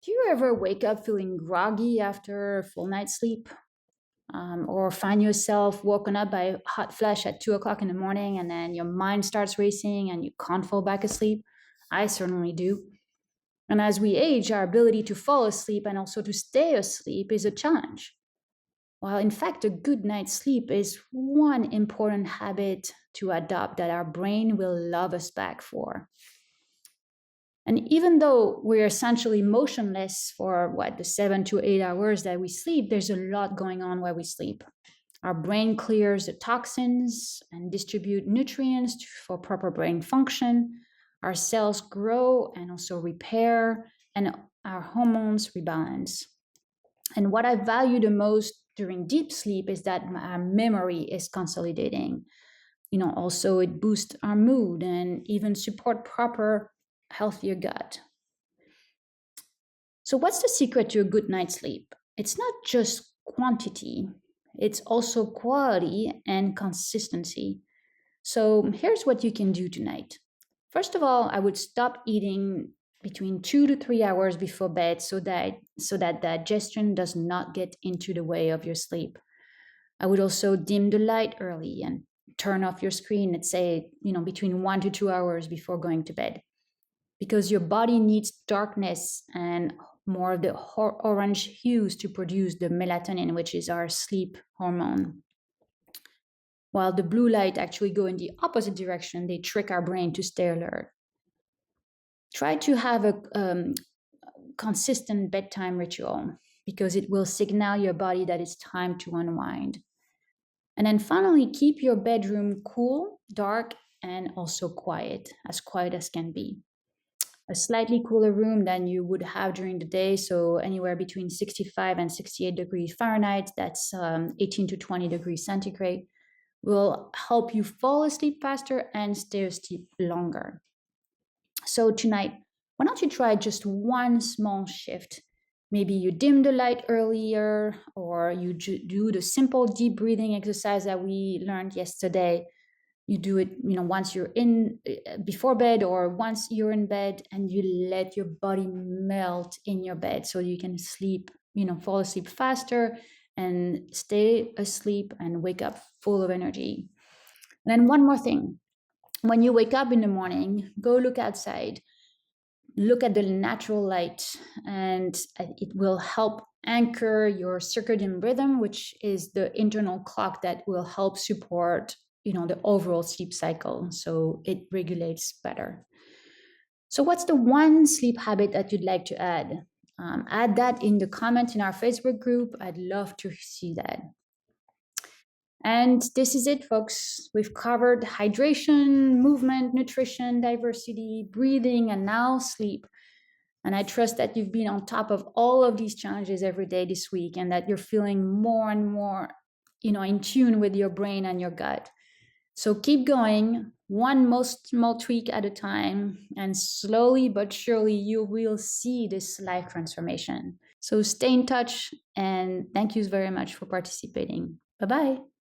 Do you ever wake up feeling groggy after a full night's sleep? Or find yourself woken up by a hot flash at 2 o'clock in the morning and then your mind starts racing and you can't fall back asleep? I certainly do. And as we age, our ability to fall asleep and also to stay asleep is a challenge. While in fact, a good night's sleep is one important habit to adopt that our brain will love us back for. And even though we're essentially motionless for the 7 to 8 hours that we sleep, there's a lot going on while we sleep. Our brain clears the toxins and distribute nutrients for proper brain function. Our cells grow and also repair, and our hormones rebalance. And what I value the most during deep sleep is that our memory is consolidating. Also it boosts our mood and even support proper healthier gut. So what's the secret to a good night's sleep? It's not just quantity, it's also quality and consistency. So here's what you can do tonight. First of all, I would stop eating between 2 to 3 hours before bed so that digestion does not get into the way of your sleep. I would also dim the light early and turn off your screen, let's say, between 1 to 2 hours before going to bed, because your body needs darkness and more of the orange hues to produce the melatonin, which is our sleep hormone. While the blue light actually go in the opposite direction, they trick our brain to stay alert. Try to have a consistent bedtime ritual because it will signal your body that it's time to unwind. And then finally, keep your bedroom cool, dark, and also quiet as can be. A slightly cooler room than you would have during the day, so anywhere between 65 and 68 degrees Fahrenheit, that's 18 to 20 degrees centigrade, will help you fall asleep faster and stay asleep longer. So tonight, why don't you try just one small shift? Maybe you dim the light earlier, or you do the simple deep breathing exercise that we learned yesterday. You do it, once you're in before bed or once you're in bed, and you let your body melt in your bed so you can sleep, fall asleep faster and stay asleep and wake up full of energy. And then one more thing. When you wake up in the morning, go look outside. Look at the natural light, and it will help anchor your circadian rhythm, which is the internal clock that will help support the overall sleep cycle, so it regulates better. So what's the one sleep habit that you'd like to add? Add that in the comments in our Facebook group. I'd love to see that. And this is it, folks. We've covered hydration, movement, nutrition, diversity, breathing, and now sleep. And I trust that you've been on top of all of these challenges every day this week, and that you're feeling more and more, in tune with your brain and your gut. So keep going, one most small tweak at a time, and slowly but surely you will see this life transformation. So stay in touch, and thank you very much for participating. Bye-bye.